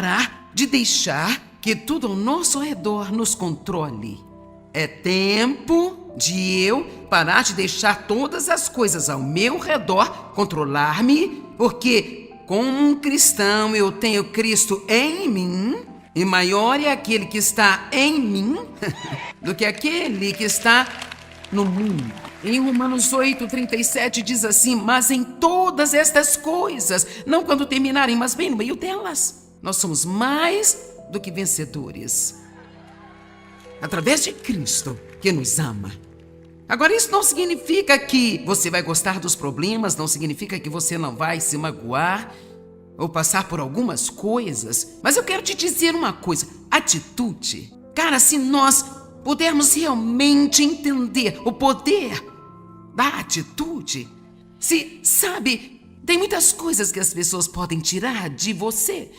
parar de deixar que tudo ao nosso redor nos controle. É tempo de eu parar de deixar todas as coisas ao meu redor controlar-me, porque como um cristão eu tenho Cristo em mim, e maior é aquele que está em mim do que aquele que está no mundo. Em Romanos 8:37 diz assim: mas em todas estas coisas, não quando terminarem, mas bem no meio delas, nós somos mais do que vencedores, através de Cristo que nos ama. Agora, isso não significa que você vai gostar dos problemas, não significa que você não vai se magoar ou passar por algumas coisas, mas eu quero te dizer uma coisa: atitude. Cara, se nós pudermos realmente entender o poder da atitude, sabe, tem muitas coisas que as pessoas podem tirar de você,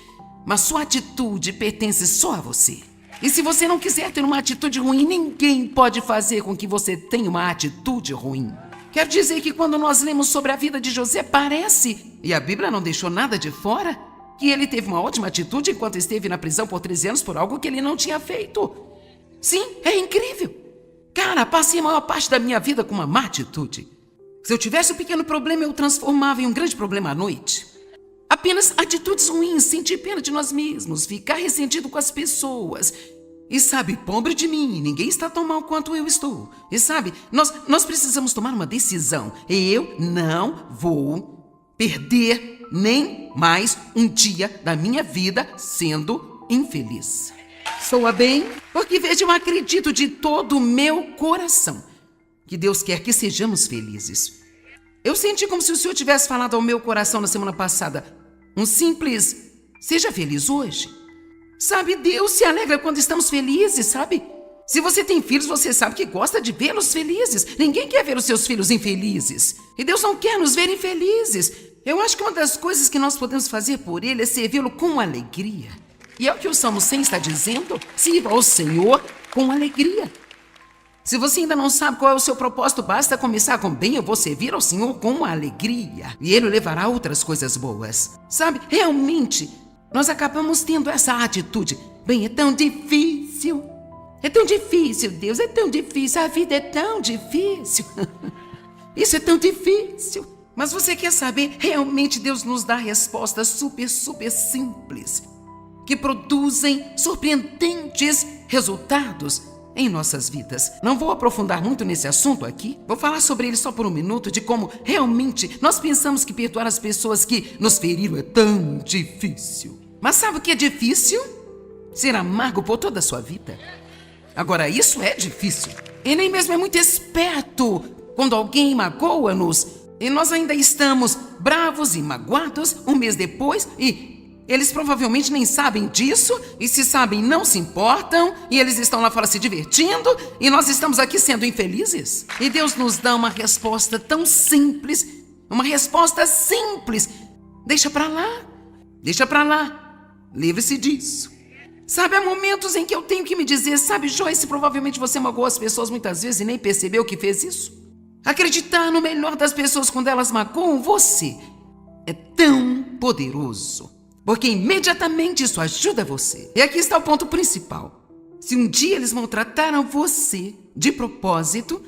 mas sua atitude pertence só a você. E se você não quiser ter uma atitude ruim, ninguém pode fazer com que você tenha uma atitude ruim. Quero dizer que quando nós lemos sobre a vida de José, parece, e a Bíblia não deixou nada de fora, que ele teve uma ótima atitude enquanto esteve na prisão por 13 anos por algo que ele não tinha feito. Sim, é incrível. Cara, passei a maior parte da minha vida com uma má atitude. Se eu tivesse um pequeno problema, eu transformava em um grande problema à noite. Apenas atitudes ruins, sentir pena de nós mesmos, ficar ressentido com as pessoas. E sabe, pobre de mim, ninguém está tão mal quanto eu estou. E sabe, nós precisamos tomar uma decisão. Eu não vou perder nem mais um dia da minha vida sendo infeliz. Soa bem? Porque veja, eu acredito de todo o meu coração que Deus quer que sejamos felizes. Eu senti como se o Senhor tivesse falado ao meu coração na semana passada um simples: seja feliz hoje. Sabe, Deus se alegra quando estamos felizes, sabe? Se você tem filhos, você sabe que gosta de vê-los felizes. Ninguém quer ver os seus filhos infelizes. E Deus não quer nos ver infelizes. Eu acho que uma das coisas que nós podemos fazer por Ele é servi-lo com alegria. E é o que o Salmo 100 está dizendo: sirva ao Senhor com alegria. Se você ainda não sabe qual é o seu propósito, basta começar com: bem, eu vou servir ao Senhor com alegria, e Ele levará outras coisas boas. Sabe, realmente, nós acabamos tendo essa atitude: bem, é tão difícil, Deus, é tão difícil, a vida é tão difícil, isso é tão difícil. Mas você quer saber, realmente Deus nos dá respostas super simples, que produzem surpreendentes resultados em nossas vidas. Não vou aprofundar muito nesse assunto aqui. Vou falar sobre ele só por um minuto, de como realmente nós pensamos que perdoar as pessoas que nos feriram é tão difícil. Mas sabe o que é difícil? Ser amargo por toda a sua vida. Agora, isso é difícil. E nem mesmo é muito esperto quando alguém magoa-nos e nós ainda estamos bravos e magoados um mês depois, e eles provavelmente nem sabem disso, e se sabem não se importam, e eles estão lá fora se divertindo, e nós estamos aqui sendo infelizes. E Deus nos dá uma resposta tão simples, uma resposta simples: deixa pra lá, livre-se disso. Sabe, há momentos em que eu tenho que me dizer: sabe, Joyce, provavelmente você magoou as pessoas muitas vezes e nem percebeu que fez isso. Acreditar no melhor das pessoas quando elas magoam você é tão poderoso, porque imediatamente isso ajuda você. E aqui está o ponto principal: se um dia eles maltrataram você de propósito,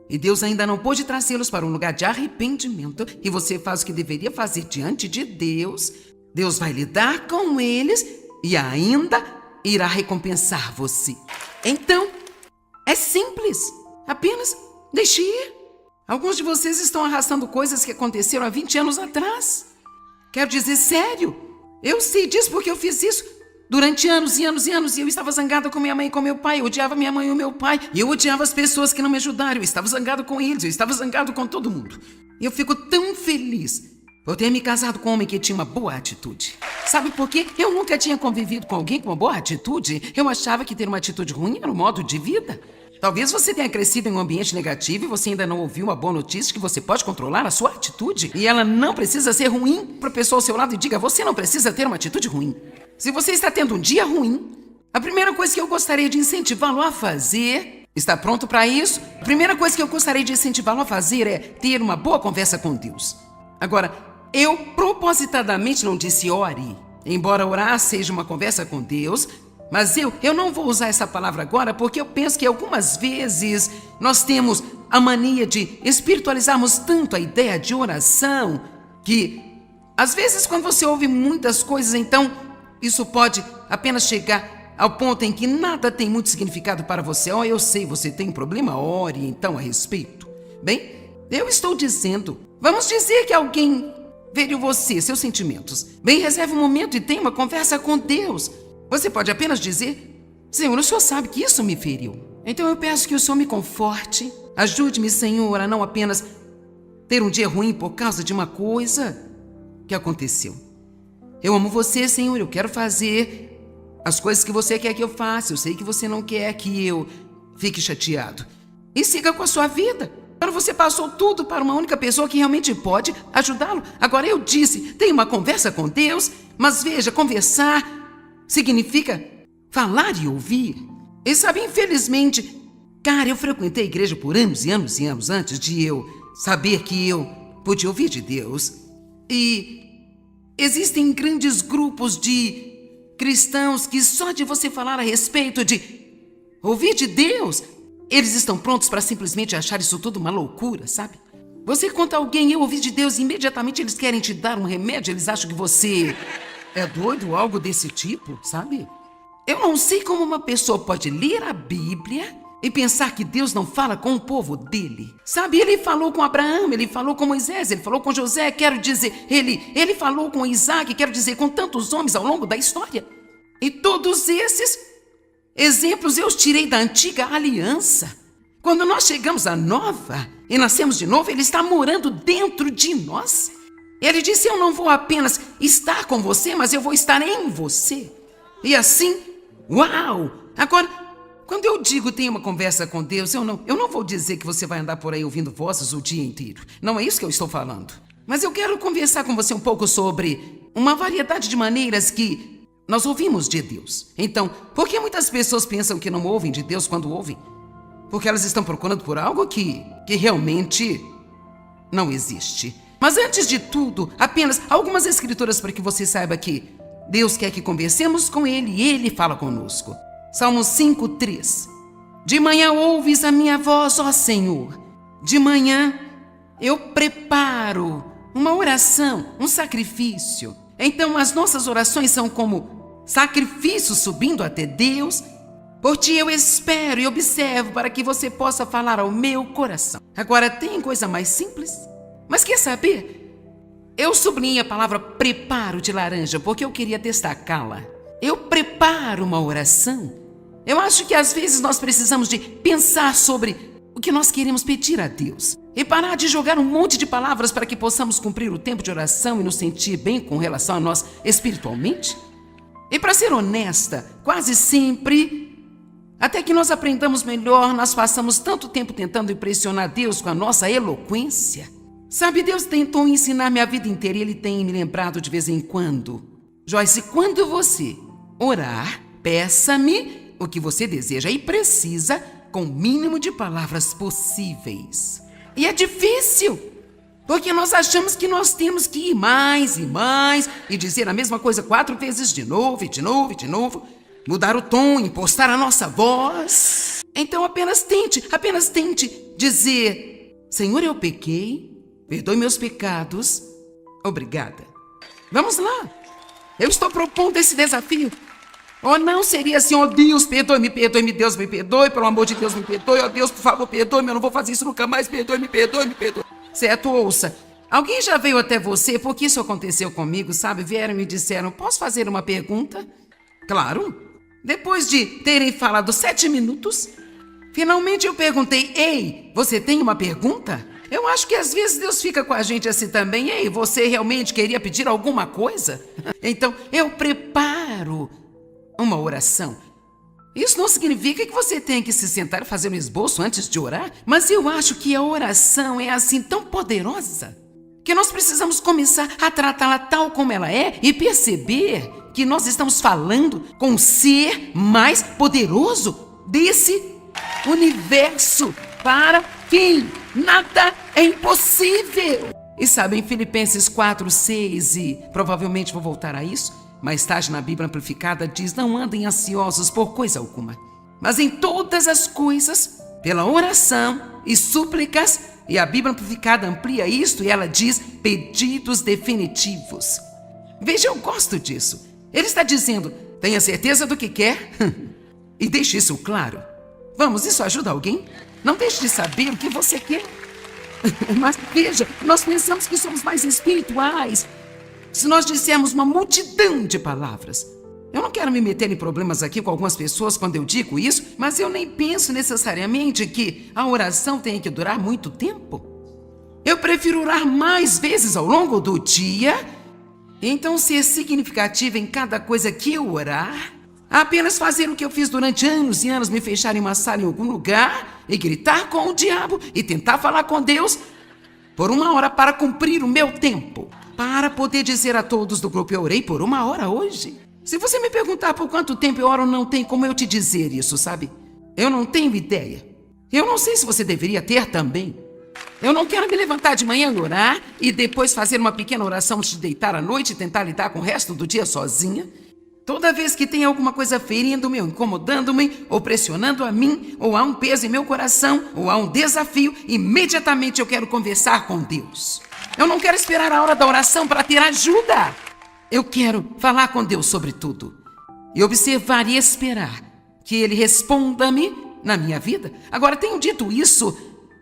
e Deus ainda não pôde trazê-los para um lugar de arrependimento, e você faz o que deveria fazer diante de Deus, Deus vai lidar com eles e ainda irá recompensar você. Então, é simples, apenas deixe ir. Alguns de vocês estão arrastando coisas que aconteceram há 20 anos atrás. Quero dizer, sério, eu sei disso porque eu fiz isso durante anos e anos e anos, e eu estava zangada com minha mãe e com meu pai. Eu odiava minha mãe e o meu pai, e eu odiava as pessoas que não me ajudaram. Eu estava zangado com eles, eu estava zangado com todo mundo. E eu fico tão feliz por ter me casado com um homem que tinha uma boa atitude. Sabe por quê? Eu nunca tinha convivido com alguém com uma boa atitude. Eu achava que ter uma atitude ruim era um modo de vida. Talvez você tenha crescido em um ambiente negativo e você ainda não ouviu uma boa notícia que você pode controlar a sua atitude. E ela não precisa ser ruim para a pessoa ao seu lado. E diga: você não precisa ter uma atitude ruim. Se você está tendo um dia ruim, a primeira coisa que eu gostaria de incentivá-lo a fazer... Está pronto para isso? A primeira coisa que eu gostaria de incentivá-lo a fazer é ter uma boa conversa com Deus. Agora, eu propositadamente não disse ore. embora orar seja uma conversa com Deus, mas eu não vou usar essa palavra agora porque eu penso que algumas vezes nós temos a mania de espiritualizarmos tanto a ideia de oração que, às vezes, quando você ouve muitas coisas, então isso pode apenas chegar ao ponto em que nada tem muito significado para você. Eu sei, você tem um problema, ore então a respeito. Bem, eu estou dizendo, vamos dizer que alguém feriu você, seus sentimentos. Bem, reserve um momento e tenha uma conversa com Deus. Você pode apenas dizer: Senhor, o Senhor sabe que isso me feriu. Então eu peço que o Senhor me conforte. Ajude-me, Senhor, a não apenas ter um dia ruim por causa de uma coisa que aconteceu. Eu amo você, Senhor, eu quero fazer as coisas que você quer que eu faça. Eu sei que você não quer que eu fique chateado. E siga com a sua vida. Agora você passou tudo para uma única pessoa que realmente pode ajudá-lo. Agora eu disse, tenha uma conversa com Deus, mas veja, conversar significa falar e ouvir. E sabe, infelizmente, cara, eu frequentei a igreja por anos e anos e anos antes de eu saber que eu podia ouvir de Deus. E existem grandes grupos de cristãos que só de você falar a respeito de ouvir de Deus, eles estão prontos para simplesmente achar isso tudo uma loucura, sabe? Você conta a alguém, eu ouvi de Deus, e imediatamente eles querem te dar um remédio, eles acham que você é doido ou algo desse tipo, sabe? Eu não sei como uma pessoa pode ler a Bíblia e pensar que Deus não fala com o povo dele. Sabe, ele falou com Abraão, ele falou com Moisés, ele falou com José, quero dizer, ele falou com Isaac, quero dizer, com tantos homens ao longo da história. E todos esses exemplos eu os tirei da antiga aliança. Quando nós chegamos à nova e nascemos de novo, ele está morando dentro de nós. Ele disse, eu não vou apenas estar com você, mas eu vou estar em você. E assim, uau! Agora, quando eu digo tenha uma conversa com Deus, eu não vou dizer que você vai andar por aí ouvindo vozes o dia inteiro. Não é isso que eu estou falando. Mas eu quero conversar com você um pouco sobre uma variedade de maneiras que nós ouvimos de Deus. Então, por que muitas pessoas pensam que não ouvem de Deus quando ouvem? Porque elas estão procurando por algo que realmente não existe. Mas antes de tudo, apenas algumas escrituras para que você saiba que Deus quer que conversemos com Ele e Ele fala conosco. Salmo 5:3. De manhã ouves a minha voz, ó Senhor. De manhã eu preparo uma oração, um sacrifício. Então as nossas orações são como sacrifícios subindo até Deus. Por ti eu espero e observo para que você possa falar ao meu coração. Agora tem coisa mais simples? Mas quer saber? Eu sublinhei a palavra preparo de laranja porque eu queria destacá-la. Eu preparo uma oração. Eu acho que às vezes nós precisamos de pensar sobre o que nós queremos pedir a Deus e parar de jogar um monte de palavras para que possamos cumprir o tempo de oração e nos sentir bem com relação a nós espiritualmente. E para ser honesta, quase sempre, até que nós aprendamos melhor, nós passamos tanto tempo tentando impressionar Deus com a nossa eloquência. Sabe, Deus tentou ensinar-me a vida inteira e Ele tem me lembrado de vez em quando. Joyce, quando você orar, peça-me o que você deseja e precisa com o mínimo de palavras possíveis. E é difícil, porque nós achamos que nós temos que ir mais e mais e dizer a mesma coisa 4 vezes de novo e de novo e de novo, mudar o tom, impostar a nossa voz. Então apenas tente dizer, Senhor, eu pequei, perdoe meus pecados, obrigada. Vamos lá, eu estou propondo esse desafio. Ou não seria assim, ó Deus, perdoe-me, Deus me perdoe, pelo amor de Deus me perdoe, ó Deus, por favor, perdoe-me, eu não vou fazer isso nunca mais, perdoe-me. Certo, ouça, alguém já veio até você, porque isso aconteceu comigo, sabe? Vieram e me disseram, posso fazer uma pergunta? Claro. Depois de terem falado 7 minutos, finalmente eu perguntei, ei, você tem uma pergunta? Eu acho que às vezes Deus fica com a gente assim também, ei, você realmente queria pedir alguma coisa? Então, eu preparo uma oração. Isso não significa que você tenha que se sentar e fazer um esboço antes de orar, mas eu acho que a oração é assim tão poderosa que nós precisamos começar a tratá-la tal como ela é e perceber que nós estamos falando com o ser mais poderoso desse universo, para quem nada é impossível. E sabe, em Filipenses 4:6, e provavelmente vou voltar a isso, Mais tarde, na Bíblia Amplificada, diz: não andem ansiosos por coisa alguma, mas em todas as coisas, pela oração e súplicas. E a Bíblia Amplificada amplia isto e ela diz: pedidos definitivos. Veja, eu gosto disso. Ele está dizendo: tenha certeza do que quer e deixe isso claro. Vamos, isso ajuda alguém? Não deixe de saber o que você quer. Mas veja, nós pensamos que somos mais espirituais se nós dissermos uma multidão de palavras. Eu não quero me meter em problemas aqui com algumas pessoas quando eu digo isso, mas eu nem penso necessariamente que a oração tenha que durar muito tempo. Eu prefiro orar mais vezes ao longo do dia, então ser significativa em cada coisa que eu orar, apenas fazer o que eu fiz durante anos e anos, me fechar em uma sala em algum lugar e gritar com o diabo e tentar falar com Deus por 1 hora para cumprir o meu tempo, para poder dizer a todos do grupo: eu orei por 1 hora hoje. Se você me perguntar por quanto tempo eu oro, não tem como eu te dizer isso, sabe? Eu não tenho ideia. Eu não sei se você deveria ter também. Eu não quero me levantar de manhã e orar e depois fazer uma pequena oração antes de deitar à noite e tentar lidar com o resto do dia sozinha. Toda vez que tem alguma coisa ferindo-me, ou incomodando-me, ou pressionando a mim, ou há um peso em meu coração, ou há um desafio, imediatamente eu quero conversar com Deus. Eu não quero esperar a hora da oração para ter ajuda. Eu quero falar com Deus sobre tudo e observar e esperar que Ele responda-me na minha vida. Agora, tenho dito isso,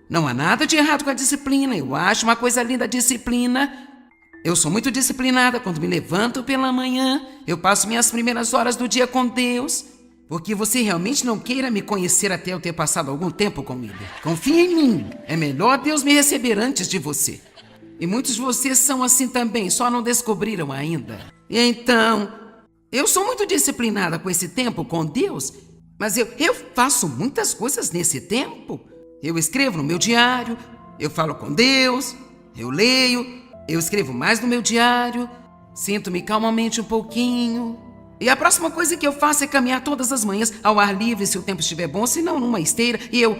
não há nada de errado com a disciplina. Eu acho uma coisa linda a disciplina. Eu sou muito disciplinada. Quando me levanto pela manhã, eu passo minhas primeiras horas do dia com Deus, porque você realmente não queira me conhecer até eu ter passado algum tempo com Ele. Confie em mim. É melhor Deus me receber antes de você. E muitos de vocês são assim também, só não descobriram ainda. E então, eu sou muito disciplinada com esse tempo com Deus, mas eu faço muitas coisas nesse tempo. Eu escrevo no meu diário, eu falo com Deus, eu leio, eu escrevo mais no meu diário, sinto-me calmamente um pouquinho. E a próxima coisa que eu faço é caminhar todas as manhãs ao ar livre, se o tempo estiver bom, se não numa esteira. E eu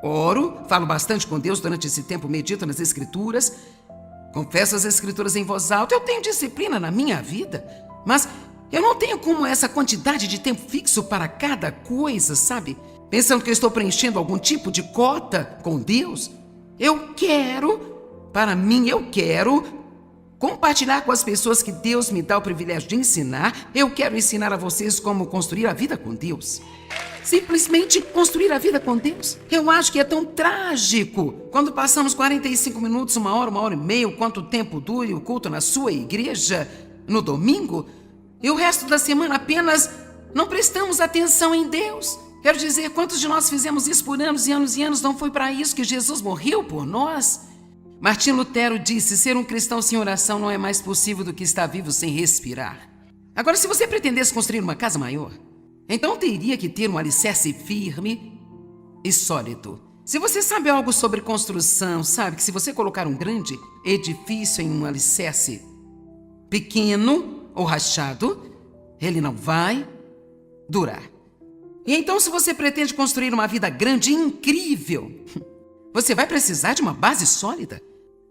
oro, falo bastante com Deus durante esse tempo, medito nas Escrituras, confesso as Escrituras em voz alta. Eu tenho disciplina na minha vida, mas eu não tenho como essa quantidade de tempo fixo para cada coisa, sabe? Pensando que eu estou preenchendo algum tipo de cota com Deus. Eu quero compartilhar com as pessoas que Deus me dá o privilégio de ensinar. Eu quero ensinar a vocês como construir a vida com Deus. Simplesmente construir a vida com Deus. Eu acho que é tão trágico quando passamos 45 minutos, 1 hora, 1h30, quanto tempo dure o culto na sua igreja no domingo, e o resto da semana apenas não prestamos atenção em Deus. Quero dizer, quantos de nós fizemos isso por anos e anos e anos? Não foi para isso que Jesus morreu por nós? Martim Lutero disse: ser um cristão sem oração não é mais possível do que estar vivo sem respirar. Agora, se você pretendesse construir uma casa maior, então teria que ter um alicerce firme e sólido. Se você sabe algo sobre construção, sabe que se você colocar um grande edifício em um alicerce pequeno ou rachado, ele não vai durar. E então, se você pretende construir uma vida grande e incrível, você vai precisar de uma base sólida.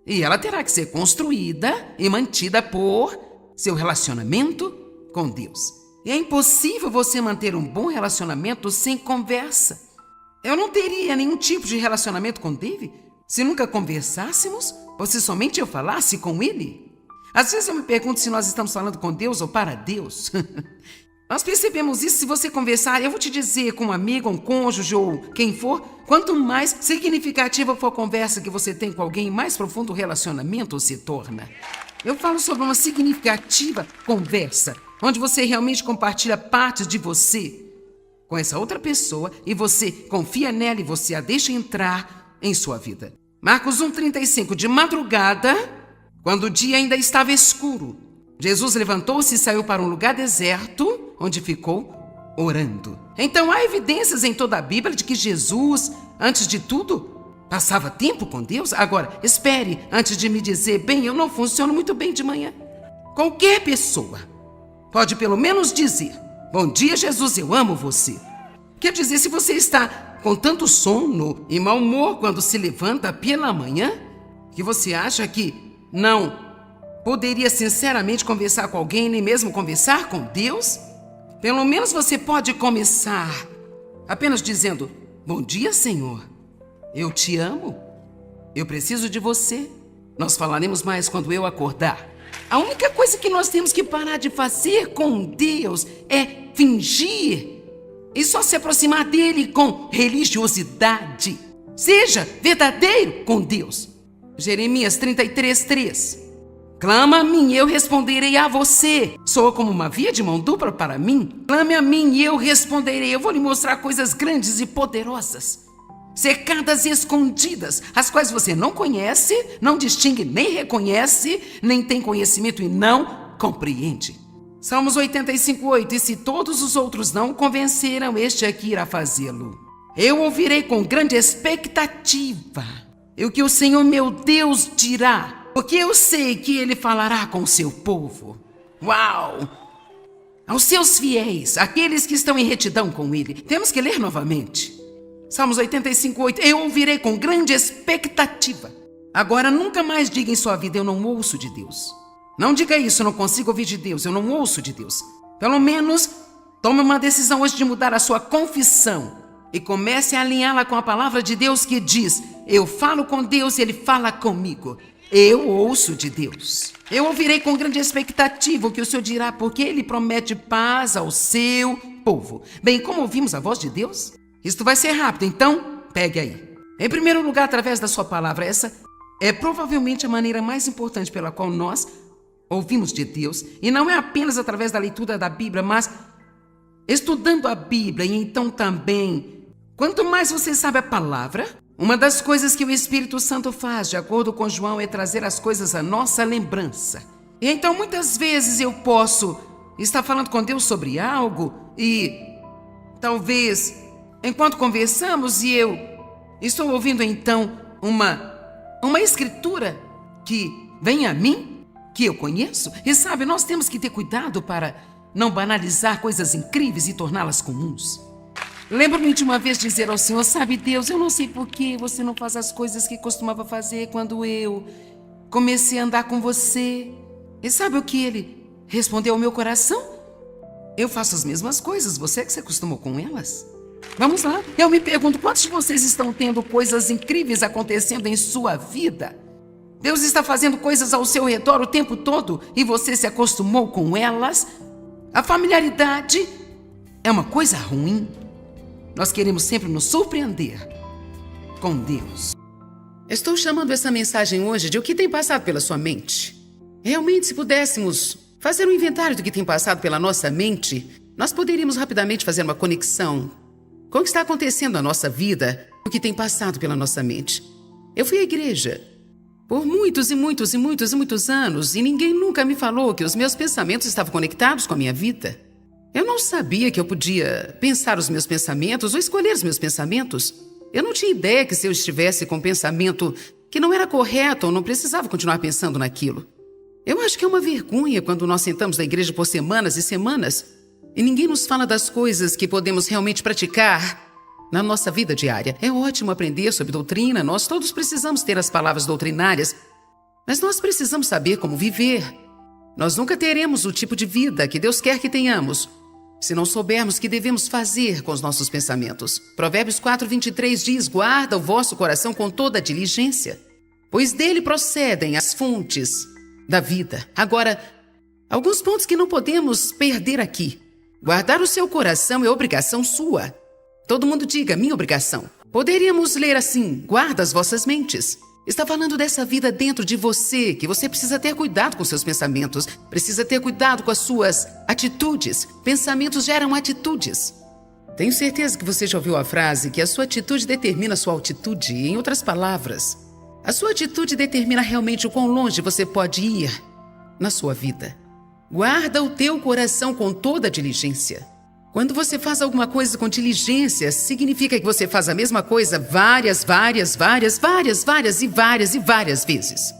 E ela terá que ser construída e mantida por seu relacionamento com Deus. E é impossível você manter um bom relacionamento sem conversa. Eu não teria nenhum tipo de relacionamento com David se nunca conversássemos ou se somente eu falasse com ele. Às vezes eu me pergunto se nós estamos falando com Deus ou para Deus. Nós percebemos isso se você conversar, eu vou te dizer, com um amigo, um cônjuge ou quem for, quanto mais significativa for a conversa que você tem com alguém, mais profundo o relacionamento se torna. Eu falo sobre uma significativa conversa, onde você realmente compartilha partes de você com essa outra pessoa e você confia nela e você a deixa entrar em sua vida. Marcos 1,35, de madrugada, quando o dia ainda estava escuro, Jesus levantou-se e saiu para um lugar deserto, onde ficou orando. Então há evidências em toda a Bíblia de que Jesus, antes de tudo, passava tempo com Deus. Agora, espere antes de me dizer: bem, eu não funciono muito bem de manhã. Qualquer pessoa pode pelo menos dizer: bom dia, Jesus, eu amo você. Quer dizer, se você está com tanto sono e mau humor quando se levanta pela manhã, que você acha que não poderia sinceramente conversar com alguém, nem mesmo conversar com Deus? Pelo menos você pode começar apenas dizendo: bom dia, Senhor. Eu te amo. Eu preciso de você. Nós falaremos mais quando eu acordar. A única coisa que nós temos que parar de fazer com Deus é fingir e só se aproximar dele com religiosidade. Seja verdadeiro com Deus. Jeremias 33:3. Clama a mim e eu responderei a você. Soa como uma via de mão dupla para mim. Clame a mim e eu responderei. Eu vou lhe mostrar coisas grandes e poderosas, cercadas e escondidas, as quais você não conhece, não distingue, nem reconhece, nem tem conhecimento e não compreende. Salmos 85:8. E se todos os outros não o convenceram, este aqui irá fazê-lo. Eu ouvirei com grande expectativa o que o Senhor meu Deus dirá, porque eu sei que ele falará com o seu povo. Uau! Aos seus fiéis, aqueles que estão em retidão com ele. Temos que ler novamente. Salmos 85:8. Eu ouvirei com grande expectativa. Agora, nunca mais diga em sua vida: eu não ouço de Deus. Não diga isso: eu não consigo ouvir de Deus, eu não ouço de Deus. Pelo menos, tome uma decisão hoje de mudar a sua confissão e comece a alinhá-la com a palavra de Deus que diz: eu falo com Deus e ele fala comigo. Eu ouço de Deus. Eu ouvirei com grande expectativa o que o Senhor dirá, porque ele promete paz ao seu povo. Bem, como ouvimos a voz de Deus? Isto vai ser rápido, então pegue aí. Em primeiro lugar, através da sua palavra. Essa é provavelmente a maneira mais importante pela qual nós ouvimos de Deus. E não é apenas através da leitura da Bíblia, mas estudando a Bíblia. E então também, quanto mais você sabe a palavra, uma das coisas que o Espírito Santo faz, de acordo com João, é trazer as coisas à nossa lembrança. E então muitas vezes eu posso estar falando com Deus sobre algo e talvez, enquanto conversamos, e eu estou ouvindo então uma escritura que vem a mim, que eu conheço. E sabe, nós temos que ter cuidado para não banalizar coisas incríveis e torná-las comuns. Lembro-me de uma vez dizer ao Senhor: sabe, Deus, eu não sei por que você não faz as coisas que costumava fazer quando eu comecei a andar com você. E sabe o que ele respondeu ao meu coração? Eu faço as mesmas coisas, você é que se acostumou com elas. Vamos lá. Eu me pergunto, quantos de vocês estão tendo coisas incríveis acontecendo em sua vida? Deus está fazendo coisas ao seu redor o tempo todo e você se acostumou com elas? A familiaridade é uma coisa ruim. Nós queremos sempre nos surpreender com Deus. Estou chamando essa mensagem hoje de o que tem passado pela sua mente. Realmente, se pudéssemos fazer um inventário do que tem passado pela nossa mente, nós poderíamos rapidamente fazer uma conexão com o que está acontecendo na nossa vida, o que tem passado pela nossa mente. Eu fui à igreja por muitos anos e ninguém nunca me falou que os meus pensamentos estavam conectados com a minha vida. Eu não sabia que eu podia pensar os meus pensamentos ou escolher os meus pensamentos. Eu não tinha ideia que se eu estivesse com um pensamento que não era correto, eu não precisava continuar pensando naquilo. Eu acho que é uma vergonha quando nós sentamos na igreja por semanas e semanas e ninguém nos fala das coisas que podemos realmente praticar na nossa vida diária. É ótimo aprender sobre doutrina, nós todos precisamos ter as palavras doutrinárias, mas nós precisamos saber como viver. Nós nunca teremos o tipo de vida que Deus quer que tenhamos se não soubermos o que devemos fazer com os nossos pensamentos. Provérbios 4:23 diz: guarda o vosso coração com toda a diligência, pois dele procedem as fontes da vida. Agora, alguns pontos que não podemos perder aqui. Guardar o seu coração é obrigação sua. Todo mundo diga: minha obrigação. Poderíamos ler assim: guarda as vossas mentes. Está falando dessa vida dentro de você, que você precisa ter cuidado com seus pensamentos, precisa ter cuidado com as suas atitudes. Pensamentos geram atitudes. Tenho certeza que você já ouviu a frase que a sua atitude determina a sua altitude. Em outras palavras, a sua atitude determina realmente o quão longe você pode ir na sua vida. Guarda o teu coração com toda a diligência. Quando você faz alguma coisa com diligência, significa que você faz a mesma coisa várias vezes.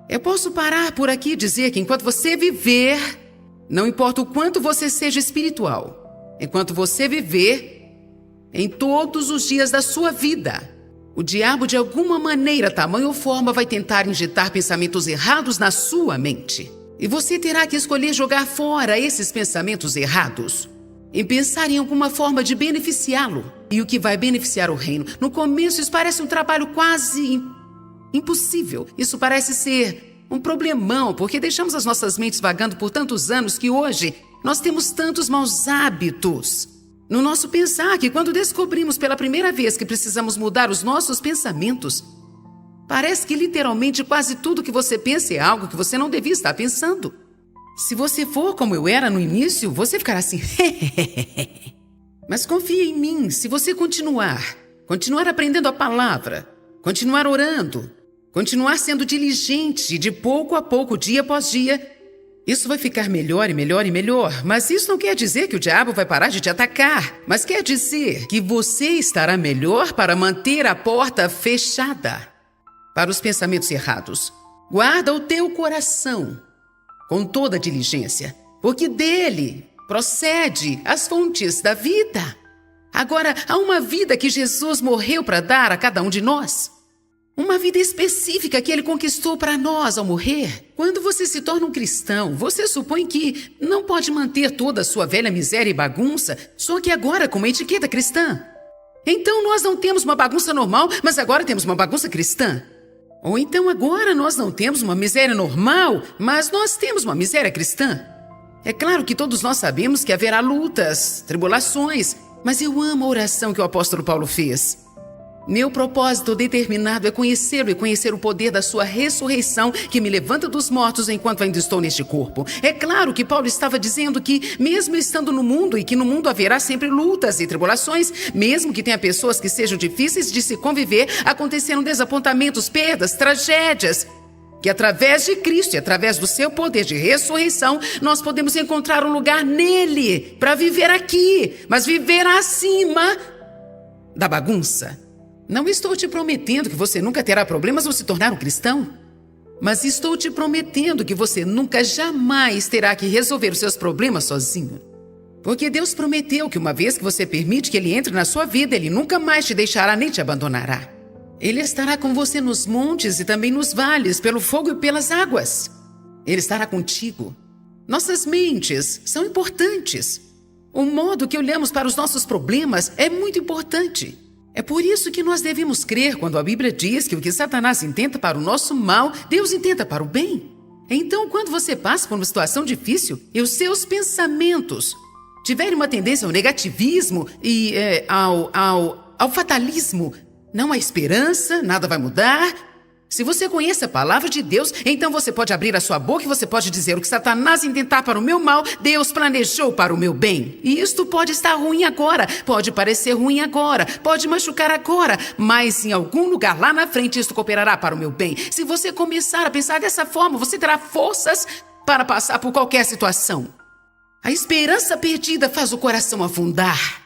Eu posso parar por aqui e dizer que enquanto você viver, não importa o quanto você seja espiritual, enquanto você viver, em todos os dias da sua vida, O diabo, de alguma maneira, tamanha ou forma, vai tentar injetar pensamentos errados na sua mente. E você terá que escolher jogar fora esses pensamentos errados e pensar em alguma forma de beneficiá-lo. E o que vai beneficiar o reino? No começo, isso parece um trabalho quase impossível. Isso parece ser um problemão, porque deixamos as nossas mentes vagando por tantos anos que hoje nós temos tantos maus hábitos no nosso pensar que quando descobrimos pela primeira vez que precisamos mudar os nossos pensamentos, parece que literalmente quase tudo que você pensa é algo que você não devia estar pensando. Se você for como eu era no início, você ficará assim. Mas confia em mim, se você continuar aprendendo a palavra, continuar orando, continuar sendo diligente de pouco a pouco, dia após dia, isso vai ficar melhor e melhor e melhor. Mas isso não quer dizer que o diabo vai parar de te atacar, mas quer dizer que você estará melhor para manter a porta fechada para os pensamentos errados. Guarda o teu coração com toda diligência, porque dele procede as fontes da vida. Agora, há uma vida que Jesus morreu para dar a cada um de nós. Uma vida específica que ele conquistou para nós ao morrer. Quando você se torna um cristão, você supõe que não pode manter toda a sua velha miséria e bagunça, só que agora com uma etiqueta cristã. Então nós não temos uma bagunça normal, mas agora temos uma bagunça cristã. Ou então agora nós não temos uma miséria normal, mas nós temos uma miséria cristã. É claro que todos nós sabemos que haverá lutas, tribulações, mas eu amo a oração que o apóstolo Paulo fez. Meu propósito determinado é conhecê-lo e conhecer o poder da sua ressurreição que me levanta dos mortos enquanto ainda estou neste corpo. É claro que Paulo estava dizendo que, mesmo estando no mundo e que no mundo haverá sempre lutas e tribulações, mesmo que tenha pessoas que sejam difíceis de se conviver, acontecerão desapontamentos, perdas, tragédias, que através de Cristo e através do seu poder de ressurreição, nós podemos encontrar um lugar nele para viver aqui, mas viver acima da bagunça. Não estou te prometendo que você nunca terá problemas ao se tornar um cristão, mas estou te prometendo que você nunca jamais terá que resolver os seus problemas sozinho. Porque Deus prometeu que uma vez que você permite que Ele entre na sua vida, Ele nunca mais te deixará nem te abandonará. Ele estará com você nos montes e também nos vales, pelo fogo e pelas águas. Ele estará contigo. Nossas mentes são importantes. O modo que olhamos para os nossos problemas é muito importante. É por isso que nós devemos crer quando a Bíblia diz que o que Satanás intenta para o nosso mal, Deus intenta para o bem. Então, quando você passa por uma situação difícil e os seus pensamentos tiverem uma tendência ao negativismo e ao fatalismo, não há esperança, nada vai mudar. Se você conhece a palavra de Deus, então você pode abrir a sua boca e você pode dizer: o que Satanás intentar para o meu mal, Deus planejou para o meu bem. E isto pode estar ruim agora, pode parecer ruim agora, pode machucar agora, mas em algum lugar lá na frente isto cooperará para o meu bem. Se você começar a pensar dessa forma, você terá forças para passar por qualquer situação. A esperança perdida faz o coração afundar.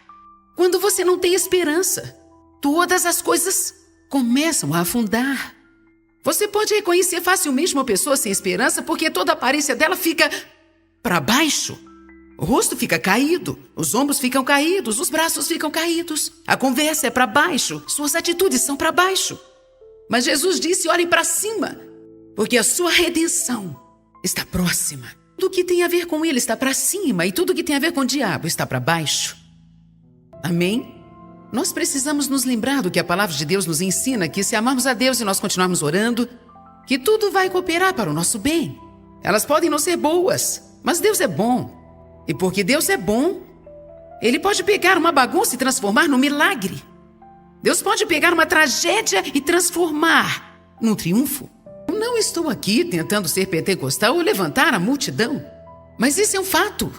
Quando você não tem esperança, todas as coisas começam a afundar. Você pode reconhecer facilmente uma pessoa sem esperança porque toda a aparência dela fica para baixo. O rosto fica caído, os ombros ficam caídos, os braços ficam caídos. A conversa é para baixo, suas atitudes são para baixo. Mas Jesus disse: olhem para cima, porque a sua redenção está próxima. Tudo que tem a ver com ele está para cima e tudo que tem a ver com o diabo está para baixo. Amém? Nós precisamos nos lembrar do que a palavra de Deus nos ensina, que se amarmos a Deus e nós continuarmos orando, que tudo vai cooperar para o nosso bem. Elas podem não ser boas, mas Deus é bom. E porque Deus é bom, Ele pode pegar uma bagunça e transformar num milagre. Deus pode pegar uma tragédia e transformar num triunfo. Eu não estou aqui tentando ser pentecostal ou levantar a multidão, mas isso é um fato.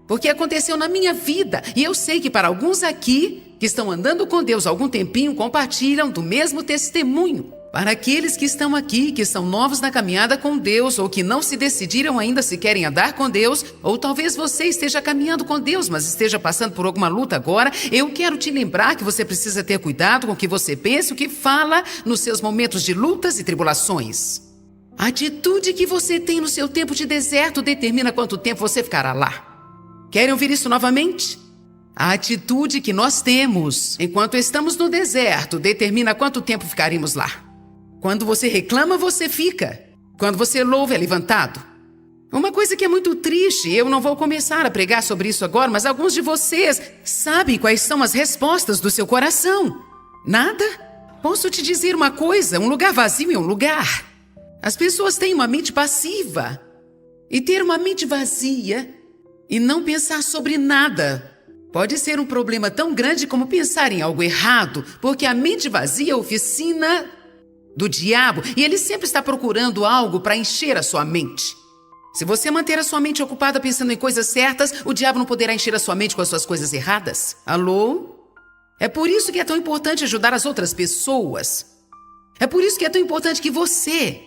Porque aconteceu na minha vida e eu sei que para alguns aqui que estão andando com Deus há algum tempinho compartilham do mesmo testemunho. Para aqueles que estão aqui, que são novos na caminhada com Deus ou que não se decidiram ainda se querem andar com Deus, ou talvez você esteja caminhando com Deus, mas esteja passando por alguma luta agora, eu quero te lembrar que você precisa ter cuidado com o que você pensa e o que fala nos seus momentos de lutas e tribulações. A atitude que você tem no seu tempo de deserto determina quanto tempo você ficará lá. Querem ouvir isso novamente? A atitude que nós temos enquanto estamos no deserto determina quanto tempo ficaremos lá. Quando você reclama, você fica. Quando você louva, é levantado. Uma coisa que é muito triste, eu não vou começar a pregar sobre isso agora, mas alguns de vocês sabem quais são as respostas do seu coração. Nada? Posso te dizer uma coisa, um lugar vazio é um lugar. As pessoas têm uma mente passiva. E ter uma mente vazia e não pensar sobre nada pode ser um problema tão grande como pensar em algo errado, porque a mente vazia é a oficina do diabo e ele sempre está procurando algo para encher a sua mente. Se você manter a sua mente ocupada pensando em coisas certas, o diabo não poderá encher a sua mente com as suas coisas erradas. Alô? É por isso que é tão importante ajudar as outras pessoas. É por isso que é tão importante que você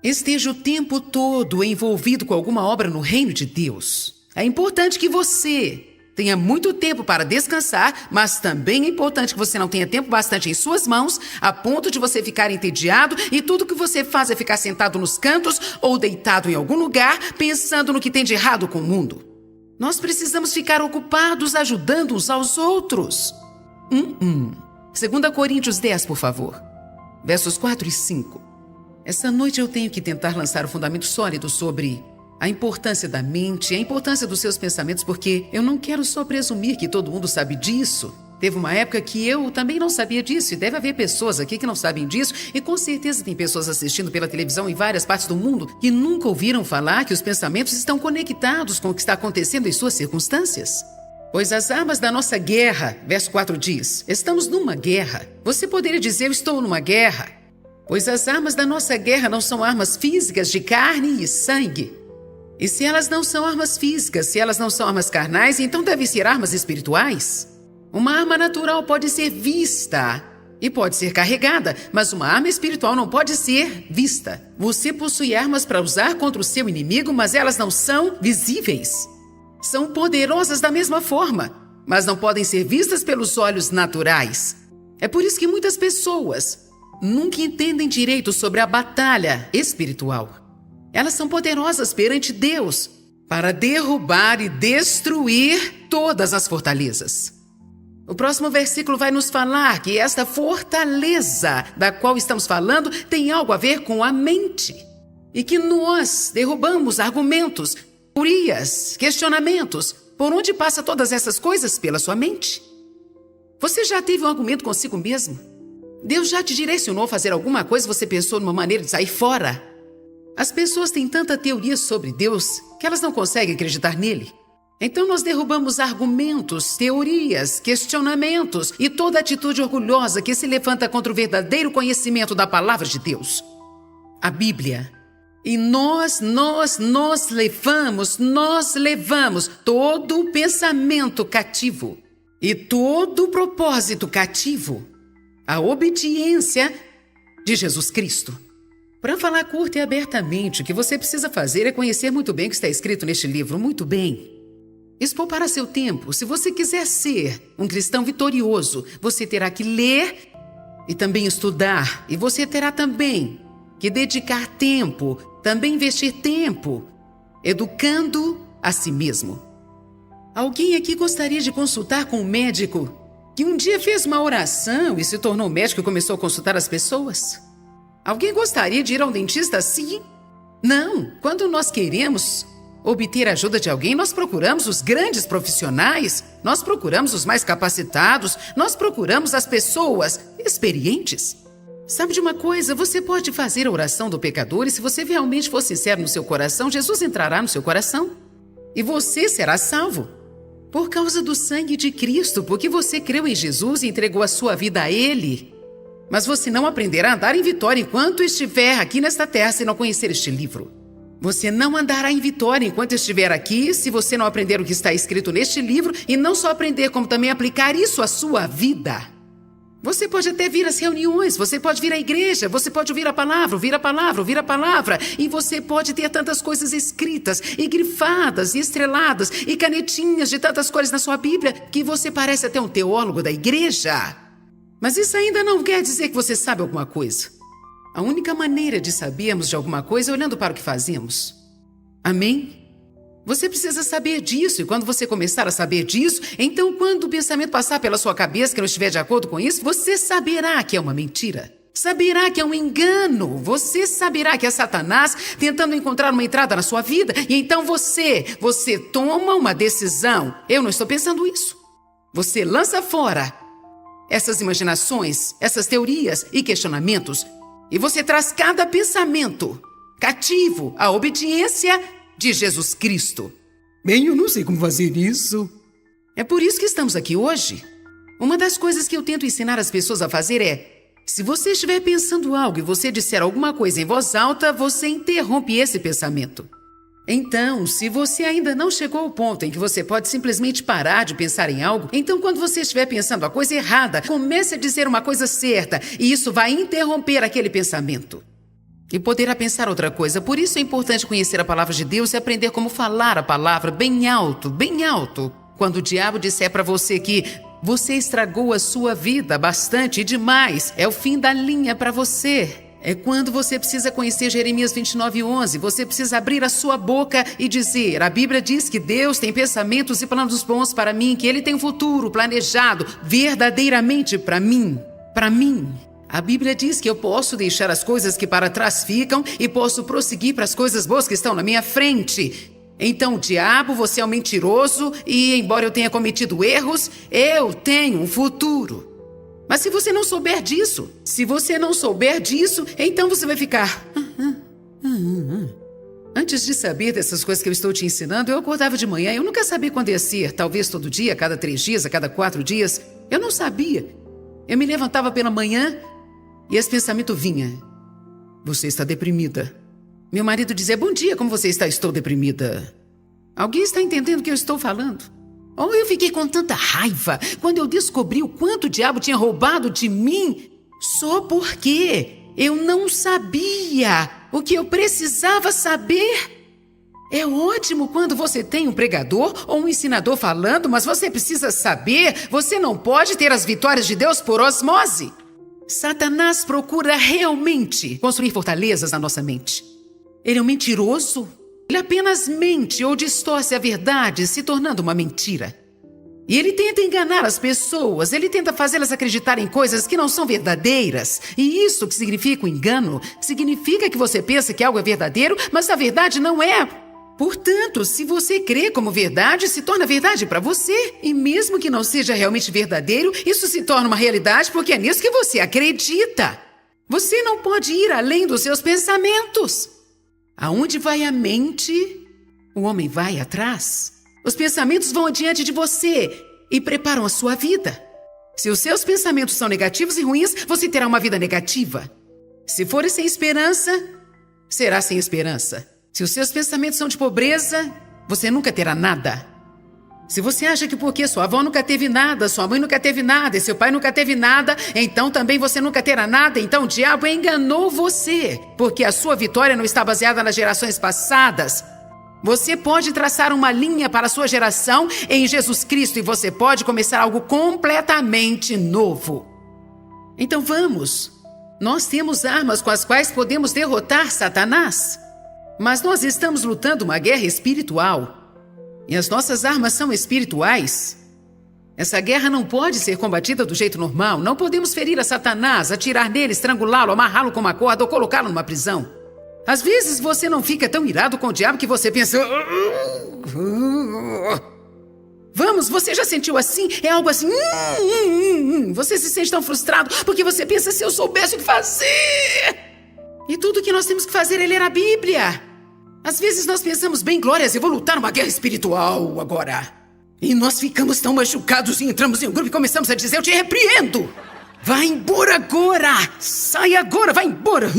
esteja o tempo todo envolvido com alguma obra no reino de Deus. É importante que você tenha muito tempo para descansar, mas também é importante que você não tenha tempo bastante em suas mãos, a ponto de você ficar entediado e tudo que você faz é ficar sentado nos cantos ou deitado em algum lugar, pensando no que tem de errado com o mundo. Nós precisamos ficar ocupados ajudando uns aos outros. 2 Coríntios 10, por favor. Versos 4 e 5. Essa noite eu tenho que tentar lançar um fundamento sólido sobre a importância da mente, a importância dos seus pensamentos, porque eu não quero só presumir que todo mundo sabe disso. Teve uma época que eu também não sabia disso, e deve haver pessoas aqui que não sabem disso, e com certeza tem pessoas assistindo pela televisão em várias partes do mundo que nunca ouviram falar que os pensamentos estão conectados com o que está acontecendo em suas circunstâncias. Pois as armas da nossa guerra, verso 4 diz, estamos numa guerra. Você poderia dizer, eu estou numa guerra. Pois as armas da nossa guerra não são armas físicas de carne e sangue. E se elas não são armas físicas, se elas não são armas carnais, então devem ser armas espirituais. Uma arma natural pode ser vista e pode ser carregada, mas uma arma espiritual não pode ser vista. Você possui armas para usar contra o seu inimigo, mas elas não são visíveis. São poderosas da mesma forma, mas não podem ser vistas pelos olhos naturais. É por isso que muitas pessoas nunca entendem direito sobre a batalha espiritual. Elas são poderosas perante Deus para derrubar e destruir todas as fortalezas. O próximo versículo vai nos falar que esta fortaleza da qual estamos falando tem algo a ver com a mente. E que nós derrubamos argumentos, teorias, questionamentos. Por onde passa todas essas coisas? Pela sua mente. Você já teve um argumento consigo mesmo? Deus já te direcionou a fazer alguma coisa e você pensou numa maneira de sair fora? As pessoas têm tanta teoria sobre Deus que elas não conseguem acreditar nele. Então nós derrubamos argumentos, teorias, questionamentos e toda atitude orgulhosa que se levanta contra o verdadeiro conhecimento da palavra de Deus. A Bíblia. E nós levamos todo o pensamento cativo e todo o propósito cativo à obediência de Jesus Cristo. Para falar curto e abertamente, o que você precisa fazer é conhecer muito bem o que está escrito neste livro, muito bem. Expor para seu tempo. Se você quiser ser um cristão vitorioso, você terá que ler e também estudar. E você terá também que dedicar tempo, também investir tempo, educando a si mesmo. Alguém aqui gostaria de consultar com um médico que um dia fez uma oração e se tornou médico e começou a consultar as pessoas? Alguém gostaria de ir a um dentista assim? Não. Quando nós queremos obter a ajuda de alguém, nós procuramos os grandes profissionais, nós procuramos os mais capacitados, nós procuramos as pessoas experientes. Sabe de uma coisa? Você pode fazer a oração do pecador e se você realmente for sincero no seu coração, Jesus entrará no seu coração e você será salvo. Por causa do sangue de Cristo, porque você creu em Jesus e entregou a sua vida a Ele. Mas você não aprenderá a andar em vitória enquanto estiver aqui nesta terra se não conhecer este livro. Você não andará em vitória enquanto estiver aqui se você não aprender o que está escrito neste livro e não só aprender, como também aplicar isso à sua vida. Você pode até vir às reuniões, você pode vir à igreja, você pode ouvir a palavra, e você pode ter tantas coisas escritas e grifadas e estreladas e canetinhas de tantas cores na sua Bíblia que você parece até um teólogo da igreja. Mas isso ainda não quer dizer que você sabe alguma coisa. A única maneira de sabermos de alguma coisa é olhando para o que fazemos. Amém? Você precisa saber disso, e quando você começar a saber disso, então quando o pensamento passar pela sua cabeça que não estiver de acordo com isso, você saberá que é uma mentira. Saberá que é um engano. Você saberá que é Satanás tentando encontrar uma entrada na sua vida, e então você toma uma decisão. Eu não estou pensando isso. Você lança fora essas imaginações, essas teorias e questionamentos, e você traz cada pensamento cativo à obediência de Jesus Cristo. Bem, eu não sei como fazer isso. É por isso que estamos aqui hoje. Uma das coisas que eu tento ensinar as pessoas a fazer é: se você estiver pensando algo e você disser alguma coisa em voz alta, você interrompe esse pensamento. Então, se você ainda não chegou ao ponto em que você pode simplesmente parar de pensar em algo, então quando você estiver pensando a coisa errada, comece a dizer uma coisa certa, e isso vai interromper aquele pensamento. E poderá pensar outra coisa. Por isso é importante conhecer a palavra de Deus e aprender como falar a palavra bem alto, bem alto. Quando o diabo disser para você que você estragou a sua vida bastante e demais, é o fim da linha para você. É quando você precisa conhecer Jeremias 29:11. Você precisa abrir a sua boca e dizer: a Bíblia diz que Deus tem pensamentos e planos bons para mim, que Ele tem um futuro planejado verdadeiramente para mim. Para mim. A Bíblia diz que eu posso deixar as coisas que para trás ficam e posso prosseguir para as coisas boas que estão na minha frente. Então, diabo, você é um mentiroso e, embora eu tenha cometido erros, eu tenho um futuro. Mas se você não souber disso, então você vai ficar... Antes de saber dessas coisas que eu estou te ensinando, eu acordava de manhã, eu nunca sabia quando ia ser, talvez todo dia, a cada 3 dias, a cada 4 dias. Eu não sabia. Eu me levantava pela manhã e esse pensamento vinha: você está deprimida. Meu marido dizia: bom dia, como você está? Estou deprimida. Alguém está entendendo o que eu estou falando? Oh, eu fiquei com tanta raiva quando eu descobri o quanto o diabo tinha roubado de mim, só porque eu não sabia o que eu precisava saber. É ótimo quando você tem um pregador ou um ensinador falando, mas você precisa saber, você não pode ter as vitórias de Deus por osmose. Satanás procura realmente construir fortalezas na nossa mente. Ele é um mentiroso. Ele apenas mente ou distorce a verdade, se tornando uma mentira. E ele tenta enganar as pessoas, ele tenta fazê-las acreditarem em coisas que não são verdadeiras. E isso que significa o engano, significa que você pensa que algo é verdadeiro, mas a verdade não é. Portanto, se você crê como verdade, se torna verdade para você. E mesmo que não seja realmente verdadeiro, isso se torna uma realidade porque é nisso que você acredita. Você não pode ir além dos seus pensamentos. Aonde vai a mente, o homem vai atrás. Os pensamentos vão adiante de você e preparam a sua vida. Se os seus pensamentos são negativos e ruins, você terá uma vida negativa. Se for sem esperança, será sem esperança. Se os seus pensamentos são de pobreza, você nunca terá nada. Se você acha que porque sua avó nunca teve nada, sua mãe nunca teve nada e seu pai nunca teve nada, então também você nunca terá nada, então o diabo enganou você, porque a sua vitória não está baseada nas gerações passadas. Você pode traçar uma linha para a sua geração em Jesus Cristo e você pode começar algo completamente novo. Então vamos. Nós temos armas com as quais podemos derrotar Satanás. Mas nós estamos lutando uma guerra espiritual. E as nossas armas são espirituais. Essa guerra não pode ser combatida do jeito normal. Não podemos ferir a Satanás, atirar nele, estrangulá-lo, amarrá-lo com uma corda ou colocá-lo numa prisão. Às vezes você não fica tão irado com o diabo que você pensa... Vamos, você já sentiu assim? É algo assim... Você se sente tão frustrado porque você pensa: se eu soubesse o que fazer... E tudo que nós temos que fazer é ler a Bíblia. Às vezes nós pensamos: bem, glórias, eu vou lutar uma guerra espiritual agora. E nós ficamos tão machucados e entramos em um grupo e começamos a dizer: eu te repreendo. Vai embora agora. Sai agora, vai embora.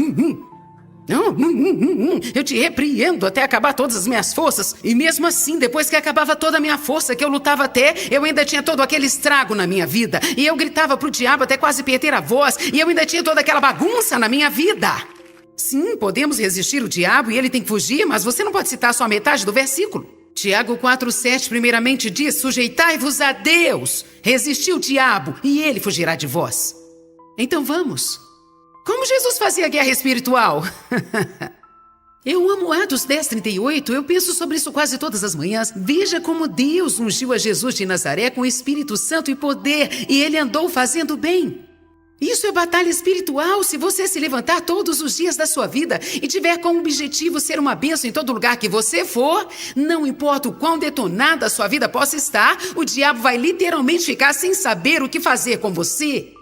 Eu te repreendo até acabar todas as minhas forças. E mesmo assim, depois que acabava toda a minha força, que eu lutava até, eu ainda tinha todo aquele estrago na minha vida. E eu gritava pro diabo até quase perder a voz. E eu ainda tinha toda aquela bagunça na minha vida. Sim, podemos resistir o diabo e ele tem que fugir, mas você não pode citar só a metade do versículo. Tiago 4:7 primeiramente diz: sujeitai-vos a Deus, resisti o diabo e ele fugirá de vós. Então vamos. Como Jesus fazia guerra espiritual? Eu amo Atos 10:38, eu penso sobre isso quase todas as manhãs. Veja como Deus ungiu a Jesus de Nazaré com o Espírito Santo e poder, e ele andou fazendo bem. Isso é batalha espiritual. Se você se levantar todos os dias da sua vida e tiver como objetivo ser uma bênção em todo lugar que você for, não importa o quão detonada a sua vida possa estar, o diabo vai literalmente ficar sem saber o que fazer com você.